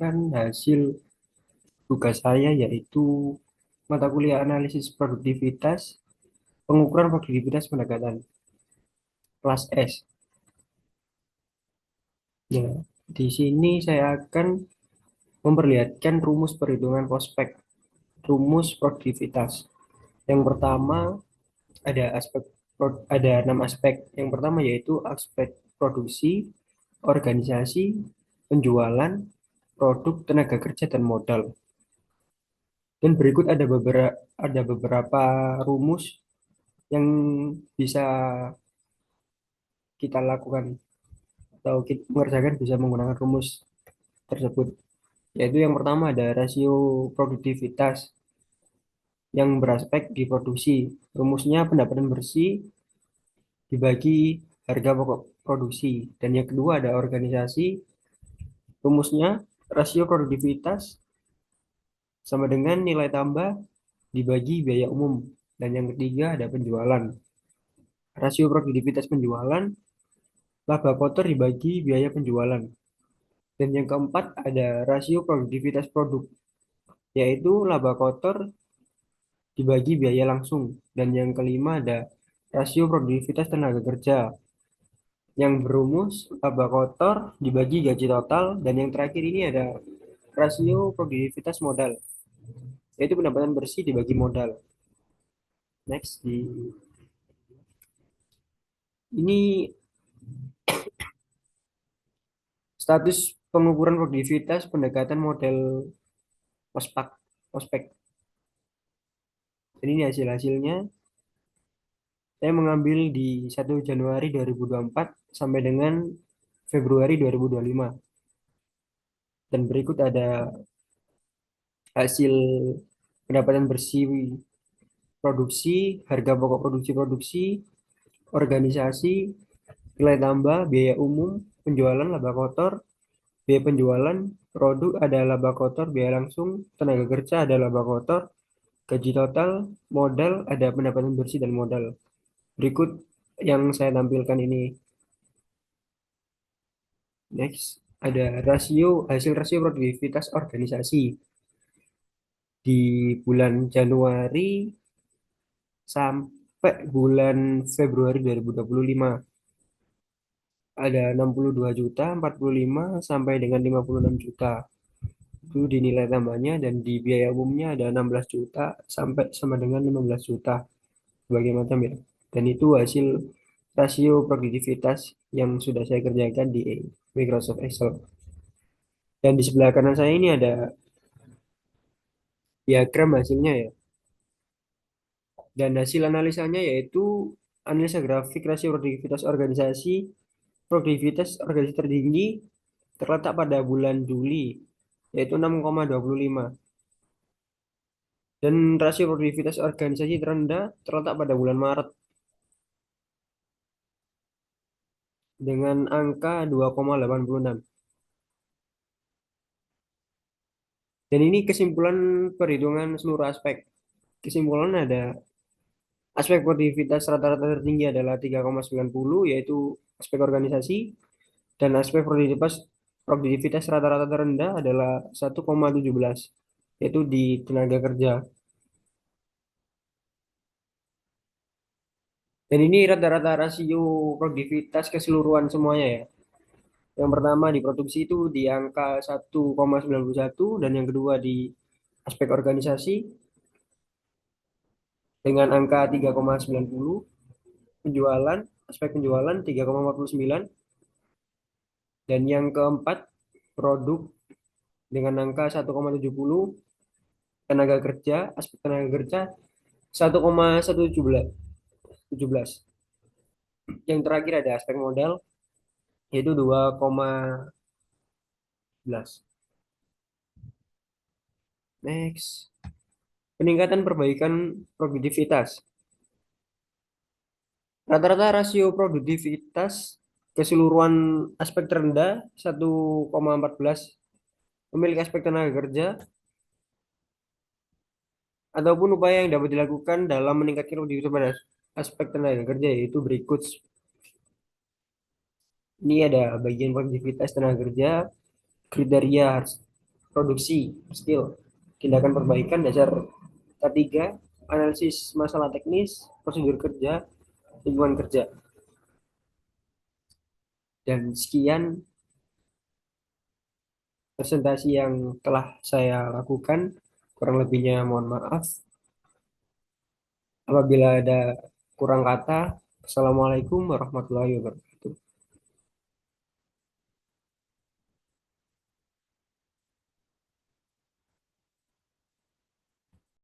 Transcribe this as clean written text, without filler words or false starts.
mengerjakan hasil tugas saya yaitu mata kuliah analisis produktivitas, pengukuran produktivitas pendekatan kelas S. Ya, di sini saya akan memperlihatkan rumus perhitungan prospek, rumus produktivitas. Yang pertama ada 6 aspek. Yang pertama yaitu aspek produksi, organisasi, penjualan, produk, tenaga kerja, dan modal. Dan berikut ada beberapa rumus yang bisa kita lakukan atau kita mengerjakan bisa menggunakan rumus tersebut. Yaitu yang pertama ada rasio produktivitas yang beraspek di produksi. Rumusnya pendapatan bersih dibagi harga pokok produksi. Dan yang kedua ada organisasi. Rumusnya rasio produktivitas sama dengan nilai tambah dibagi biaya umum. Dan yang ketiga ada penjualan. Rasio produktivitas penjualan, laba kotor dibagi biaya penjualan. Dan yang keempat ada rasio produktivitas produk, yaitu laba kotor dibagi biaya langsung. Dan yang kelima ada rasio produktivitas tenaga kerja, yang berumus laba kotor dibagi gaji total. Dan yang terakhir ini ada rasio produktivitas modal, yaitu pendapatan bersih dibagi modal. Next, ini status pengukuran produktivitas pendekatan model prospek. Prospek. Jadi ini hasil-hasilnya. Saya mengambil di 1 Januari 2024 sampai dengan Februari 2025. Dan berikut ada hasil pendapatan bersih produksi, harga pokok produksi, organisasi, nilai tambah, biaya umum, penjualan, laba kotor, biaya penjualan, produk ada laba kotor, biaya langsung, tenaga kerja ada laba kotor, gaji total, modal ada pendapatan bersih dan modal. Berikut yang saya tampilkan ini. Next, ada hasil rasio produktivitas organisasi di bulan Januari sampai bulan Februari 2025. Ada 62 juta, 45 sampai dengan 56 juta. Itu di nilai tambahnya, dan di biaya umumnya ada 16 juta sampai sama dengan 15 juta sebagai macam ya. Dan itu hasil rasio produktivitas yang sudah saya kerjakan di Microsoft Excel. Dan di sebelah kanan saya ini ada diagram hasilnya ya. Dan hasil analisanya yaitu analisa grafik rasio produktivitas organisasi tertinggi terletak pada bulan Juli, yaitu 6,25. Dan rasio produktivitas organisasi terendah terletak pada bulan Maret dengan angka 2,86. Dan ini kesimpulan perhitungan seluruh aspek. Kesimpulan ada aspek produktivitas rata-rata tertinggi adalah 3,90, yaitu aspek organisasi. Dan aspek produktivitas rata-rata terendah adalah 1,17, yaitu di tenaga kerja. Dan ini rata-rata rasio produktivitas keseluruhan semuanya ya. Yang pertama di produksi itu di angka 1,91, dan yang kedua di aspek organisasi dengan angka 3,90, penjualan, aspek penjualan 3,49, dan yang keempat produk dengan angka 1,70, aspek tenaga kerja 1,117. Yang terakhir ada aspek modal yaitu 2,11. Next, peningkatan perbaikan produktivitas. Rata-rata rasio produktivitas keseluruhan aspek terendah 1,14 memiliki aspek tenaga kerja, ataupun upaya yang dapat dilakukan dalam meningkatkan produktivitas pada aspek tenaga kerja yaitu berikut. Ini ada bagian produktivitas tenaga kerja, kriteria produksi, skill, tindakan perbaikan dasar. Ketiga, analisis masalah teknis, prosedur kerja, lingkungan kerja. Dan sekian presentasi yang telah saya lakukan. Kurang lebihnya mohon maaf. Apabila ada kurang kata, Assalamualaikum warahmatullahi wabarakatuh.